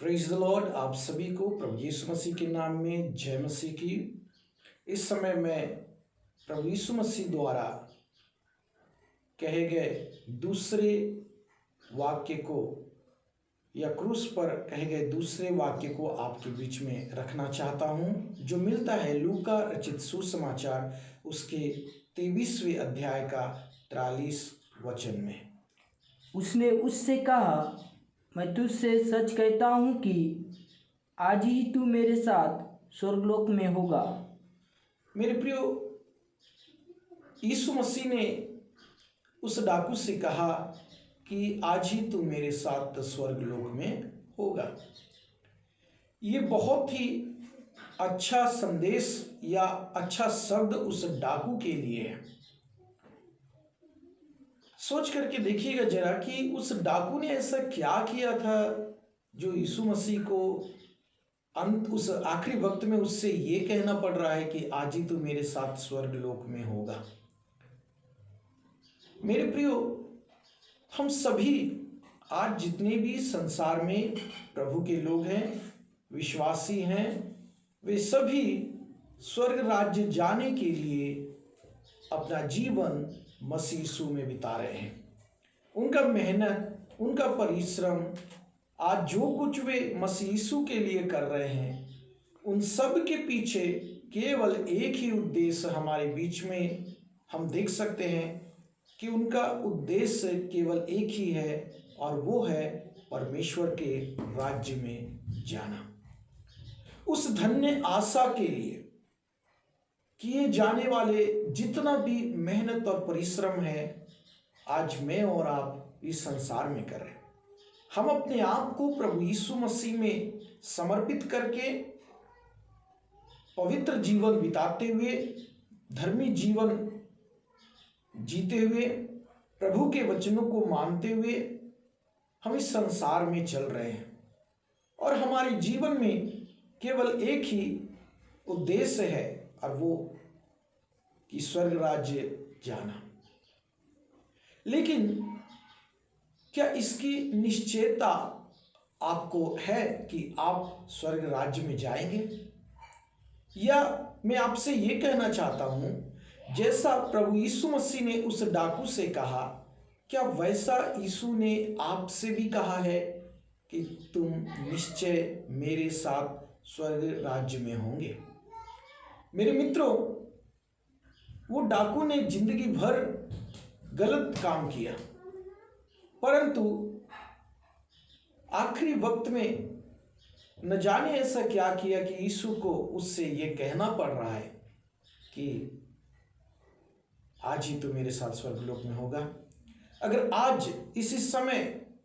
Praise the Lord. आप सभी को प्रभु यीशु मसीह के नाम में जय मसीह की। इस समय मैं प्रभु यीशु मसीह द्वारा कहे गए दूसरे वाक्य को या क्रूस पर कहे गए दूसरे वाक्य को आपके बीच में रखना चाहता हूं, जो मिलता है लूका रचित सुसमाचार उसके 23वें अध्याय का 43 वचन में। उसने उससे कहा, मैं तुझसे सच कहता हूँ कि आज ही तू मेरे साथ स्वर्गलोक में होगा। मेरे प्रियो, यीशु मसीह ने उस डाकू से कहा कि आज ही तू मेरे साथ स्वर्गलोक में होगा। ये बहुत ही अच्छा संदेश या अच्छा शब्द उस डाकू के लिए है। सोच करके देखिएगा जरा कि उस डाकू ने ऐसा क्या किया था जो यीशु मसीह को उस आखिरी वक्त में उससे ये कहना पड़ रहा है कि आज ही तू मेरे साथ स्वर्गलोक में होगा। मेरे प्रियो, हम सभी आज जितने भी संसार में प्रभु के लोग हैं, विश्वासी हैं, वे सभी स्वर्ग राज्य जाने के लिए अपना जीवन मसीह यीशु में बिता रहे हैं। उनका मेहनत, उनका परिश्रम, आज जो कुछ वे मसीह यीशु के लिए कर रहे हैं, उन सब के पीछे केवल एक ही उद्देश्य हमारे बीच में हम देख सकते हैं कि उनका उद्देश्य केवल एक ही है, और वो है परमेश्वर के राज्य में जाना। उस धन्य आशा के लिए किए जाने वाले जितना भी मेहनत और परिश्रम है, आज मैं और आप इस संसार में कर रहे हैं। हम अपने आप को प्रभु यीशु मसीह में समर्पित करके पवित्र जीवन बिताते हुए, धर्मी जीवन जीते हुए, प्रभु के वचनों को मानते हुए हम इस संसार में चल रहे हैं, और हमारे जीवन में केवल एक ही उद्देश्य है, और वो कि स्वर्ग राज्य जाना। लेकिन क्या इसकी निश्चयता आपको है कि आप स्वर्ग राज्य में जाएंगे? या मैं आपसे ये कहना चाहता हूं, जैसा प्रभु यीशु मसीह ने उस डाकू से कहा, क्या वैसा यीशु ने आपसे भी कहा है कि तुम निश्चय मेरे साथ स्वर्ग राज्य में होंगे? मेरे मित्रों, वो डाकू ने जिंदगी भर गलत काम किया, परंतु आखिरी वक्त में न जाने ऐसा क्या किया कि यीशु को उससे ये कहना पड़ रहा है कि आज ही तो मेरे साथ स्वर्गलोक में होगा। अगर आज इसी समय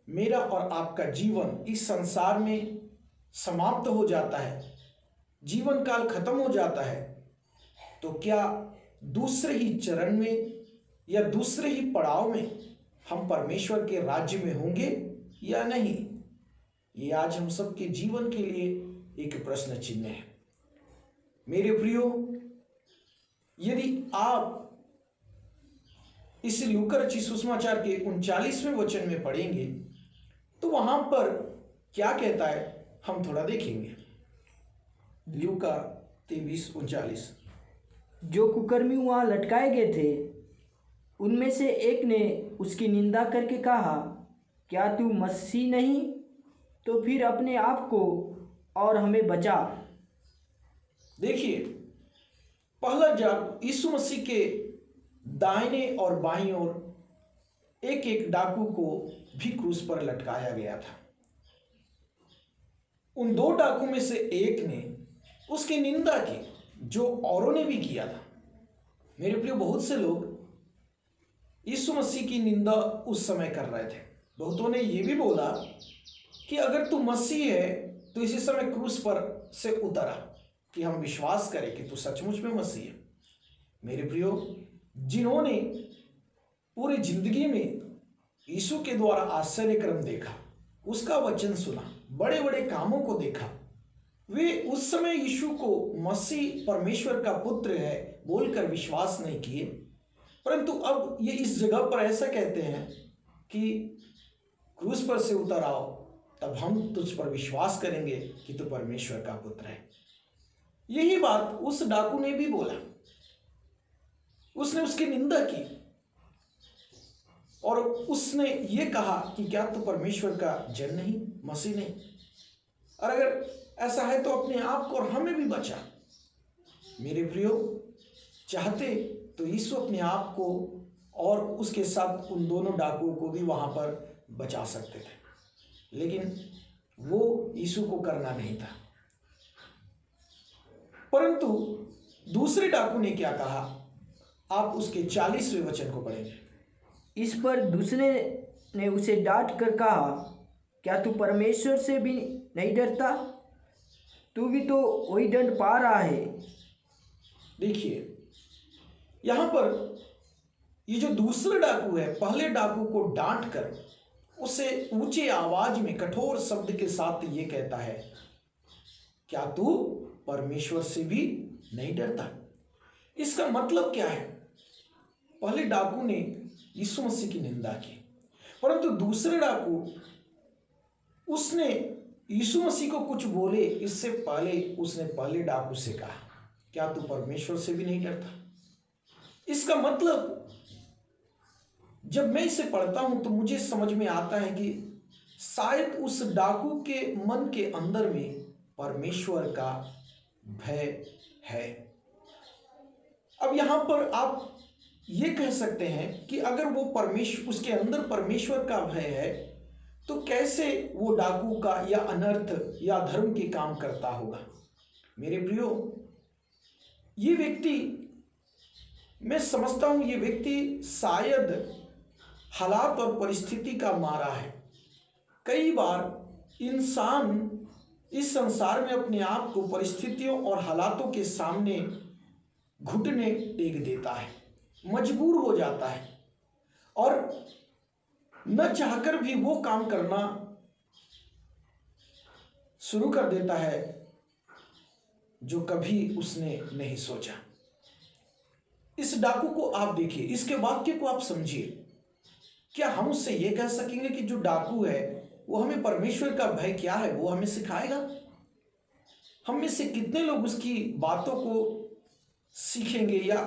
मेरा और आपका जीवन इस संसार में समाप्त हो जाता है, जीवन काल खत्म हो जाता है, तो क्या दूसरे ही चरण में या दूसरे ही पड़ाव में हम परमेश्वर के राज्य में होंगे या नहीं? ये आज हम सबके जीवन के लिए एक प्रश्न चिन्ह है। मेरे प्रियो, यदि आप इस लूका रचित सुसमाचार के 39वें वचन में पढ़ेंगे तो वहां पर क्या कहता है, हम थोड़ा देखेंगे। लूका 23:39। जो कुकर्मी वहाँ लटकाए गए थे, उनमें से एक ने उसकी निंदा करके कहा, क्या तू मसीह नहीं? तो फिर अपने आप को और हमें बचा। देखिए, पहला जब यीशु मसीह के दाहिने और बाईं ओर एक एक डाकू को भी क्रूस पर लटकाया गया था। उन दो डाकू में से एक ने उसकी निंदा की, जो औरों ने भी किया था। मेरे प्रिय, बहुत से लोग यीशु मसीह की निंदा उस समय कर रहे थे। बहुतों ने यह भी बोला कि अगर तू मसीह है तो इसी समय क्रूस पर से उतर आ, कि हम विश्वास करें कि तू सचमुच में मसीह है। मेरे प्रियो, जिन्होंने पूरी जिंदगी में यीशु के द्वारा आश्चर्य क्रम देखा, उसका वचन सुना, बड़े बड़े कामों को देखा, वे उस समय यीशु को मसीह परमेश्वर का पुत्र है बोलकर विश्वास नहीं किए, परंतु अब ये इस जगह पर ऐसा कहते हैं कि क्रूस पर से उतर आओ, तब हम तुझ पर विश्वास करेंगे कि तू परमेश्वर का पुत्र है। यही बात उस डाकू ने भी बोला। उसने उसकी निंदा की और उसने ये कहा कि क्या तू परमेश्वर का जन नहीं, मसीह नहीं? और अगर ऐसा है तो अपने आप को और हमें भी बचा। मेरे प्रियो, चाहते तो यीशु अपने आप को और उसके साथ उन दोनों डाकुओं को भी वहां पर बचा सकते थे, लेकिन वो यीशु को करना नहीं था। परंतु दूसरे डाकू ने क्या कहा, आप उसके 40वें वचन को पढ़ेंगे। इस पर दूसरे ने उसे डांट कर कहा, क्या तू परमेश्वर से भी नहीं डरता? तू भी तो वही दंड पा रहा है। देखिए, यहां पर ये जो दूसरा डाकू है, पहले डाकू को डांट कर उसे ऊंचे आवाज में कठोर शब्द के साथ ये कहता है, क्या तू परमेश्वर से भी नहीं डरता? इसका मतलब क्या है? पहले डाकू ने यीशु मसीह की निंदा की, परंतु दूसरे डाकू उसने यीशु मसीह को कुछ बोले इससे पहले उसने पहले डाकू से कहा, क्या तू परमेश्वर से भी नहीं डरता? इसका मतलब जब मैं इसे पढ़ता हूं तो मुझे समझ में आता है कि शायद उस डाकू के मन के अंदर में परमेश्वर का भय है। अब यहां पर आप ये कह सकते हैं कि अगर वो उसके अंदर परमेश्वर का भय है तो कैसे वो डाकू का या अनर्थ या धर्म के काम करता होगा? मेरे प्रियो, ये व्यक्ति, मैं समझता हूं ये व्यक्ति शायद हालात और परिस्थिति का मारा है। कई बार इंसान इस संसार में अपने आप को परिस्थितियों और हालातों के सामने घुटने टेक देता है, मजबूर हो जाता है और न चाहकर भी वो काम करना शुरू कर देता है जो कभी उसने नहीं सोचा। इस डाकू को आप देखिए, इसके वाक्य को आप समझिए। क्या हम उससे ये कह सकेंगे कि जो डाकू है वो हमें परमेश्वर का भय क्या है वो हमें सिखाएगा? हम में से कितने लोग उसकी बातों को सीखेंगे या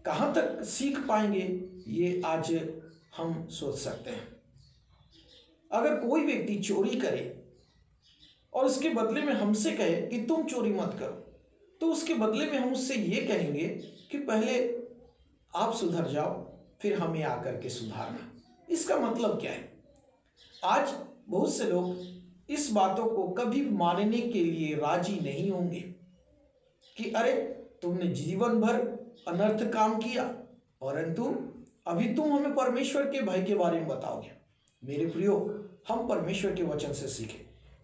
कहां तक सीख पाएंगे, ये आज हम सोच सकते हैं। अगर कोई व्यक्ति चोरी करे और उसके बदले में हमसे कहे कि तुम चोरी मत करो, तो उसके बदले में हम उससे ये कहेंगे कि पहले आप सुधर जाओ, फिर हमें आकर के सुधारना। इसका मतलब क्या है? आज बहुत से लोग इस बातों को कभी मानने के लिए राजी नहीं होंगे कि अरे तुमने जीवन भर अनर्थ काम किया, परंतु अभी तुम हमें परमेश्वर के भय के बारे में बताओगे। मेरे प्रियो, हम परमेश्वर के वचन से सीखें।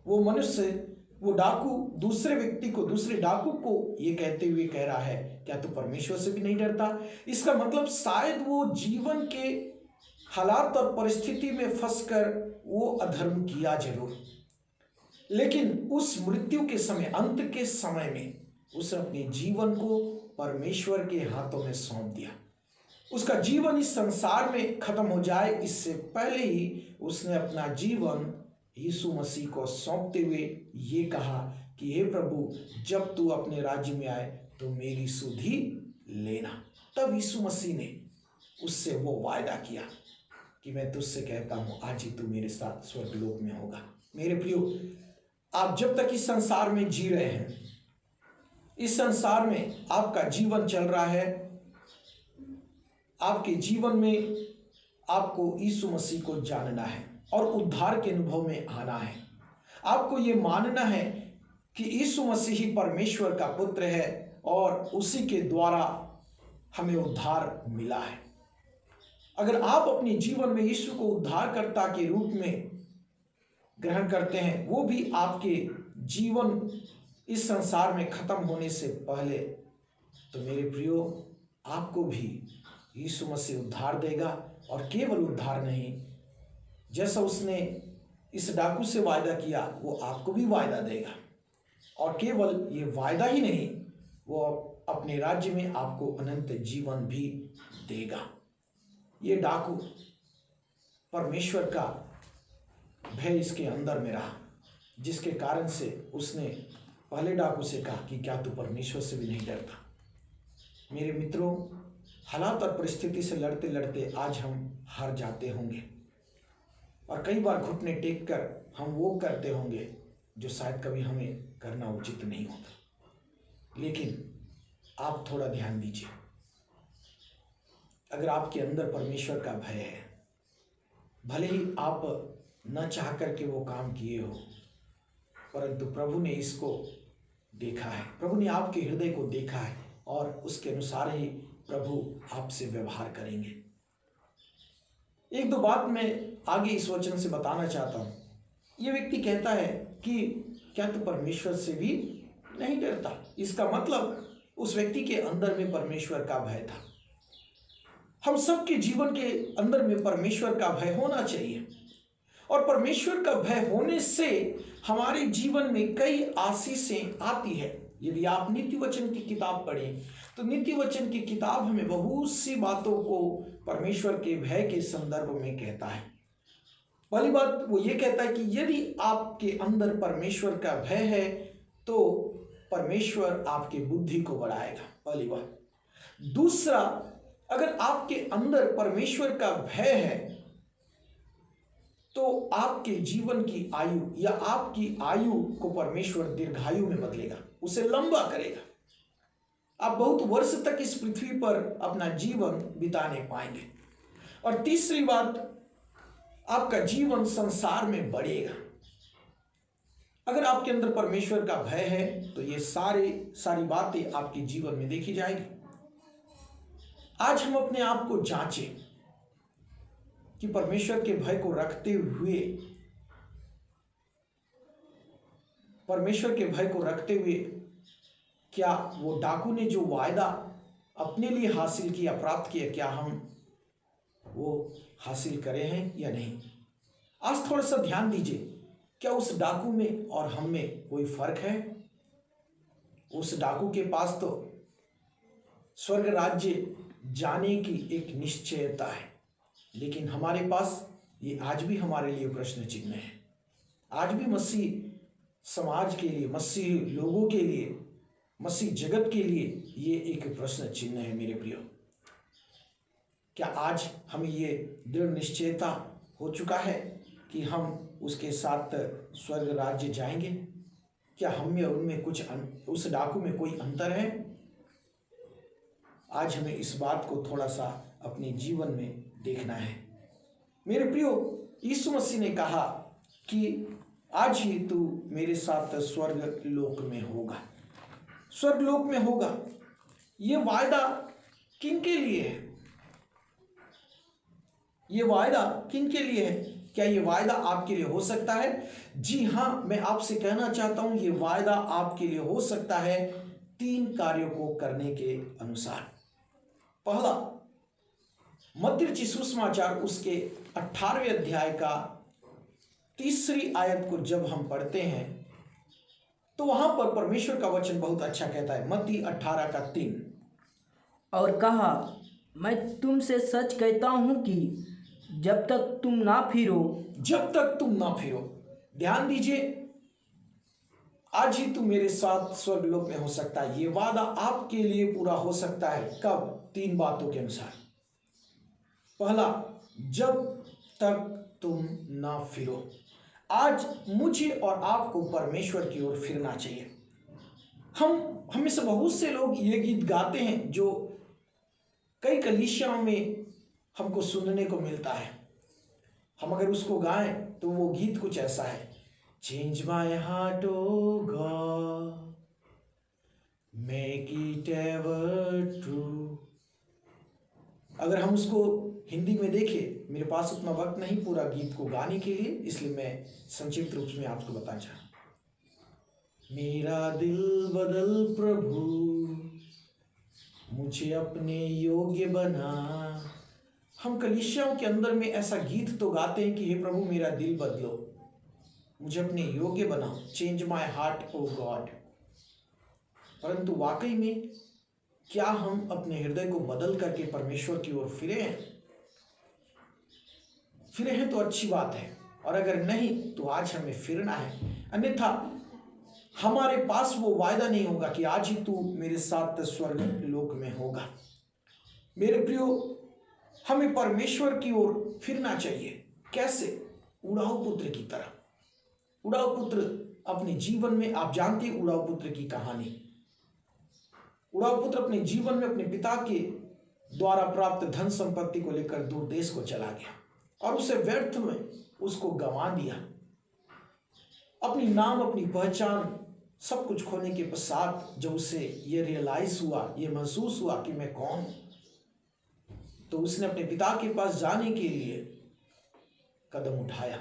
वो मनुष्य, वो डाकू दूसरे व्यक्ति को, दूसरे डाकू को ये कहते हुए कह रहा है, क्या तू परमेश्वर से भी नहीं डरता? इसका मतलब शायद वो जीवन के हालात और परिस्थिति में फंसकर वो अधर्म किया जरूर, लेकिन उस मृत्यु के समय, अंत के समय में उसने अपने जीवन को परमेश्वर के हाथों में सौंप दिया। उसका जीवन इस संसार में खत्म हो जाए इससे पहले ही उसने अपना जीवन यीशु मसीह को सौंपते हुए ये कहा कि हे प्रभु, जब तू अपने राज्य में आए तो मेरी सुधि लेना। तब यीशु मसीह ने उससे वो वायदा किया कि मैं तुझसे कहता हूं, आज ही तू मेरे साथ स्वर्गलोक में होगा। मेरे प्रियो, आप जब तक इस संसार में जी रहे हैं, इस संसार में आपका जीवन चल रहा है, आपके जीवन में आपको यीशु मसीह को जानना है और उद्धार के अनुभव में आना है। आपको ये मानना है कि यीशु मसीह ही परमेश्वर का पुत्र है और उसी के द्वारा हमें उद्धार मिला है। अगर आप अपने जीवन में यीशु को उद्धारकर्ता के रूप में ग्रहण करते हैं, वो भी आपके जीवन इस संसार में खत्म होने से पहले, तो मेरे प्रियो, आपको भी यीशु मसीह उद्धार देगा। और केवल उद्धार नहीं, जैसा उसने इस डाकू से वायदा किया वो आपको भी वायदा देगा। और केवल ये वायदा ही नहीं, वो अपने राज्य में आपको अनंत जीवन भी देगा। ये डाकू परमेश्वर का भय इसके अंदर में रहा, जिसके कारण से उसने पहले डाकू से कहा कि क्या तू परमेश्वर से भी नहीं डरता। मेरे मित्रों, हालात और परिस्थिति से लड़ते लड़ते आज हम हार जाते होंगे और कई बार घुटने टेक कर हम वो करते होंगे जो शायद कभी हमें करना उचित नहीं होता। लेकिन आप थोड़ा ध्यान दीजिए, अगर आपके अंदर परमेश्वर का भय है, भले ही आप न चाह करके वो काम किए हो, परंतु प्रभु ने इसको देखा है, प्रभु ने आपके हृदय को देखा है और उसके अनुसार ही प्रभु आपसे व्यवहार करेंगे। एक दो बात मैं आगे इस वचन से बताना चाहता हूं। ये व्यक्ति कहता है कि क्या तू परमेश्वर से भी नहीं डरता। इसका मतलब उस व्यक्ति के अंदर में परमेश्वर का भय था। हम सबके जीवन के अंदर में परमेश्वर का भय होना चाहिए और परमेश्वर का भय होने से हमारे जीवन में कई आशीषें आती है। यदि आप नीति वचन की किताब पढ़ें तो नीति वचन की किताब हमें बहुत सी बातों को परमेश्वर के भय के संदर्भ में कहता है। पहली बात वो ये कहता है कि यदि आपके अंदर परमेश्वर का भय है तो परमेश्वर आपकी बुद्धि को बढ़ाएगा, पहली बात। दूसरा, अगर आपके अंदर परमेश्वर का भय है तो आपके जीवन की आयु या आपकी आयु को परमेश्वर दीर्घायु में बदलेगा, उसे लंबा करेगा। आप बहुत वर्ष तक इस पृथ्वी पर अपना जीवन बिताने पाएंगे। और तीसरी बात, आपका जीवन संसार में बढ़ेगा। अगर आपके अंदर परमेश्वर का भय है तो ये सारी बातें आपके जीवन में देखी जाएगी। आज हम अपने आप को जांचें कि परमेश्वर के भय को रखते हुए क्या वो डाकू ने जो वायदा अपने लिए हासिल किया, प्राप्त किया, क्या हम वो हासिल करे हैं या नहीं। आज थोड़ा सा ध्यान दीजिए, क्या उस डाकू में और हम में कोई फर्क है। उस डाकू के पास तो स्वर्ग राज्य जाने की एक निश्चयता है, लेकिन हमारे पास ये आज भी हमारे लिए प्रश्न चिन्ह है। आज भी मसीह समाज के लिए, मसीह लोगों के लिए, मसीह जगत के लिए ये एक प्रश्न चिन्ह है। मेरे प्रियो, क्या आज हमें ये दृढ़ निश्चयता हो चुका है कि हम उसके साथ स्वर्ग राज्य जाएंगे? क्या हम में और उनमें कुछ उस डाकू में कोई अंतर है? आज हमें इस बात को थोड़ा सा अपने जीवन में देखना है। मेरे प्रियो, यीशु मसीह ने कहा कि आज ही तू मेरे साथ स्वर्ग लोक में होगा, स्वर्ग लोक में होगा। ये वायदा किन के लिए है? ये वायदा किन के लिए है? क्या ये वायदा आपके लिए हो सकता है? जी हाँ, मैं आपसे कहना चाहता हूं ये वायदा आपके लिए हो सकता है 3 कार्यों को करने के अनुसार। पहला, मत्ती रचित सुसमाचार उसके 18वें अध्याय का 3री आयत को जब हम पढ़ते हैं तो वहां पर परमेश्वर का वचन बहुत अच्छा कहता है। मत्ती 18:3, और कहा, मैं तुमसे सच कहता हूं कि जब तक तुम ना फिरो। ध्यान दीजिए, आज ही तुम मेरे साथ स्वर्गलोक में हो सकता है। ये वादा आपके लिए पूरा हो सकता है। कब? 3 बातों के अनुसार। पहला, जब तक तुम ना फिरो। आज मुझे और आपको परमेश्वर की ओर फिरना चाहिए। हम में से बहुत से लोग ये गीत गाते हैं जो कई कलीसियाओं में हमको सुनने को मिलता है। हम अगर उसको गाएं तो वो गीत कुछ ऐसा है, change my heart oh God, make it ever true. अगर हम उसको हिंदी में देखें, मेरे पास उतना वक्त नहीं पूरा गीत को गाने के लिए, इसलिए मैं संक्षिप्त रूप में आपको बताना चाहूँ। मेरा दिल बदल प्रभु, मुझे अपने योग्य बना। हम कलीसियाओं के अंदर में ऐसा गीत तो गाते हैं कि हे प्रभु मेरा दिल बदलो, मुझे अपने योग्य बनाओ, change my heart oh God. परंतु वाकई में क्या हम अपने हृदय को बदल करके परमेश्वर की ओर फिरे हैं? फिरे हैं तो अच्छी बात है, और अगर नहीं तो आज हमें फिरना है, अन्यथा हमारे पास वो वायदा नहीं होगा कि आज ही तू मेरे साथ स्वर्ग लोक में होगा। मेरे प्रियो, हमें परमेश्वर की ओर फिरना चाहिए। कैसे? उड़ाऊ पुत्र की तरह। उड़ाऊ पुत्र अपने जीवन में, आप जानते हैं उड़ाऊ पुत्र की कहानी। उड़ाऊ पुत्र अपने जीवन में अपने पिता के द्वारा प्राप्त धन संपत्ति को लेकर दूर देश को चला गया और उसे व्यर्थ में उसको गंवा दिया। अपनी नाम, अपनी पहचान सब कुछ खोने के पश्चात जब उसे ये रियलाइज हुआ, ये महसूस हुआ कि मैं कौन हूं, तो उसने अपने पिता के पास जाने के लिए कदम उठाया।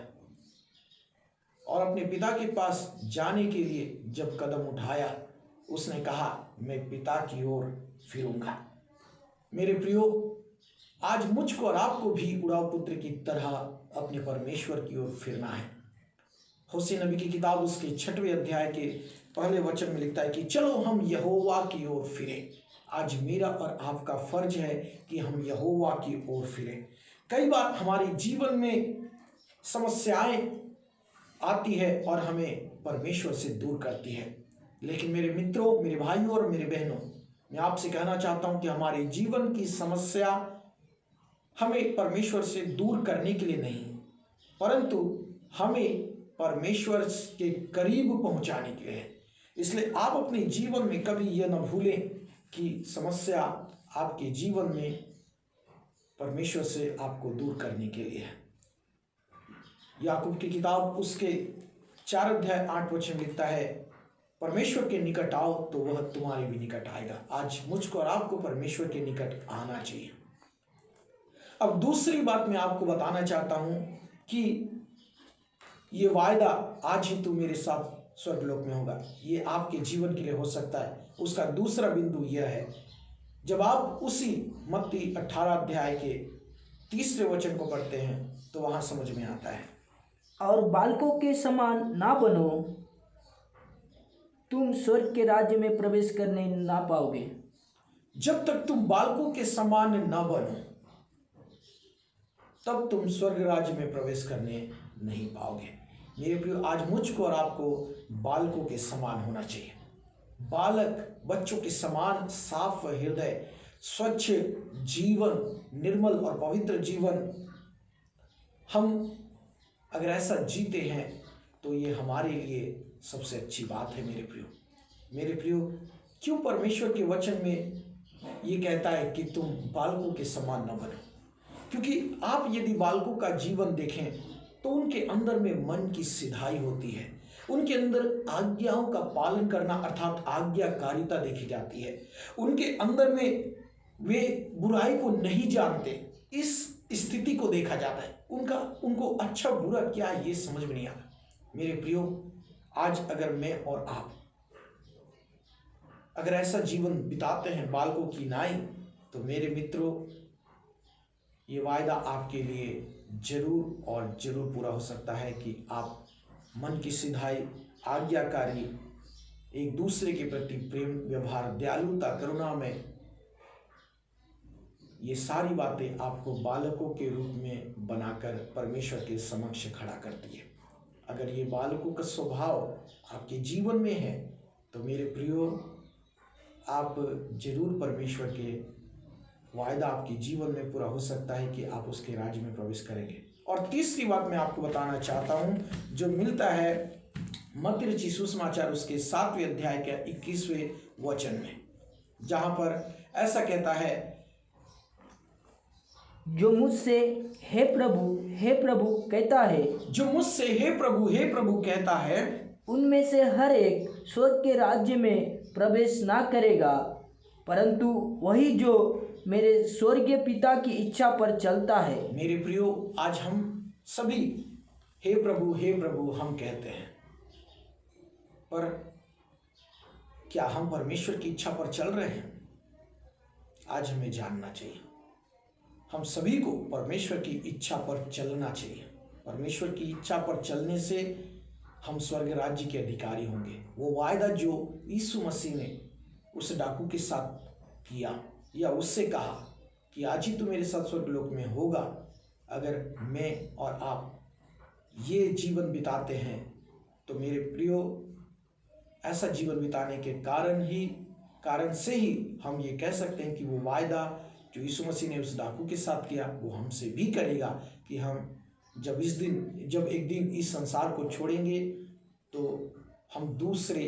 और अपने पिता के पास जाने के लिए जब कदम उठाया, उसने कहा मैं पिता की ओर फिरूंगा। मेरे प्रियो, आज मुझको और आपको भी उड़ाऊ पुत्र की तरह अपने परमेश्वर की ओर फिरना है। होशे नबी की किताब उसके 6वें अध्याय के पहले वचन में लिखता है कि चलो हम यहोवा की ओर फिरें। आज मेरा और आपका फर्ज है कि हम यहोवा की ओर फिरें। कई बार हमारे जीवन में समस्याएं आती है और हमें परमेश्वर से दूर करती है, लेकिन मेरे मित्रों, मेरे भाइयों और मेरे बहनों, मैं आपसे कहना चाहता हूं कि हमारे जीवन की समस्या हमें परमेश्वर से दूर करने के लिए नहीं, परंतु हमें परमेश्वर के करीब पहुंचाने के लिए है। इसलिए आप अपने जीवन में कभी यह न भूलें कि समस्या आपके जीवन में परमेश्वर से आपको दूर करने के लिए है। याकूब की किताब उसके 4 अध्याय 8 वचन लिखता है, परमेश्वर के निकट आओ तो वह तुम्हारे भी निकट आएगा। आज मुझको और आपको परमेश्वर के निकट आना चाहिए। अब दूसरी बात मैं आपको बताना चाहता हूं कि ये वायदा आज ही तू मेरे साथ स्वर्गलोक में होगा, ये आपके जीवन के लिए हो सकता है। उसका दूसरा बिंदु यह है, जब आप उसी मत्ती 18 अध्याय के 3 वचन को पढ़ते हैं तो वहां समझ में आता है, और बालकों के समान ना बनो, तुम स्वर्ग के राज्य में प्रवेश करने ना पाओगे। जब तक तुम बालकों के समान न बनो तब तुम स्वर्ग राज्य में प्रवेश करने नहीं पाओगे। मेरे प्रियो, आज मुझको और आपको बालकों के समान होना चाहिए। बालक बच्चों के समान साफ हृदय, स्वच्छ जीवन, निर्मल और पवित्र जीवन, हम अगर ऐसा जीते हैं तो ये हमारे लिए सबसे अच्छी बात है। मेरे प्रियो, क्यों परमेश्वर के वचन में ये कहता है कि तुम बालकों के समान न बनो? क्योंकि आप यदि बालकों का जीवन देखें तो उनके अंदर में मन की सिधाई होती है, उनके अंदर आज्ञाओं का पालन करना अर्थात आज्ञाकारिता देखी जाती है। उनके अंदर में वे बुराई को नहीं जानते, इस स्थिति को देखा जाता है। उनको अच्छा बुरा क्या ये समझ में नहीं आता। मेरे प्रियो, आज अगर मैं और आप अगर ऐसा जीवन बिताते हैं बालकों की नाई, तो मेरे मित्रों, ये वायदा आपके लिए जरूर और जरूर पूरा हो सकता है कि आप मन की सिधाई, आज्ञाकारी, एक दूसरे के प्रति प्रेम, व्यवहार, दयालुता, करुणा में, ये सारी बातें आपको बालकों के रूप में बनाकर परमेश्वर के समक्ष खड़ा करती है। अगर ये बालकों का स्वभाव आपके जीवन में है तो मेरे प्रियो, आप जरूर परमेश्वर के वायदा आपके जीवन में पूरा हो सकता है कि आप उसके राज्य में प्रवेश करेंगे। और तीसरी बात मैं आपको बताना चाहता हूं, जो मिलता है मत्ती रचित सुसमाचार उसके 7वें अध्याय के 21वें वचन में, जहां पर ऐसा कहता है, जो मुझसे हे प्रभु कहता है, जो मुझसे हे प्रभु कहता है, उनमें से हर एक स्वर्ग के राज्य में प्रवेश ना करेगा, परंतु वही जो मेरे स्वर्गीय पिता की इच्छा पर चलता है। मेरे प्रियो, आज हम सभी हे प्रभु हम कहते हैं, पर क्या हम परमेश्वर की इच्छा पर चल रहे हैं? आज हमें जानना चाहिए। हम सभी को परमेश्वर की इच्छा पर चलना चाहिए। परमेश्वर की इच्छा पर चलने से हम स्वर्ग राज्य के अधिकारी होंगे। वो वायदा जो यीशु मसीह ने उस डाकू के साथ किया, या उससे कहा कि आज ही तू मेरे साथ स्वर्गलोक में होगा, अगर मैं और आप ये जीवन बिताते हैं, तो मेरे प्रियो, ऐसा जीवन बिताने के कारण से ही हम ये कह सकते हैं कि वो वायदा जो यीशु मसीह ने उस डाकू के साथ किया वो हमसे भी करेगा कि हम जब एक दिन इस संसार को छोड़ेंगे तो हम दूसरे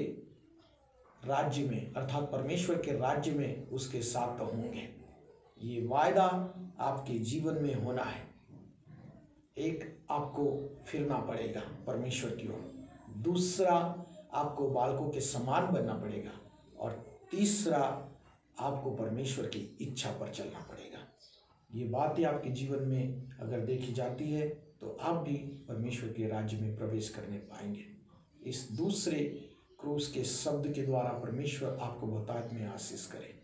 राज्य में अर्थात परमेश्वर के राज्य में उसके साथ होंगे। ये वायदा आपके जीवन में होना है। एक, आपको फिरना पड़ेगा परमेश्वर की ओर, दूसरा, आपको बालकों के समान बनना पड़ेगा, और तीसरा, आपको परमेश्वर की इच्छा पर चलना पड़ेगा। ये बातें आपके जीवन में अगर देखी जाती है तो आप भी परमेश्वर के राज्य में प्रवेश करने पाएंगे। इस दूसरे क्रूस के शब्द के द्वारा परमेश्वर आपको बहुतायत में आशीष करे।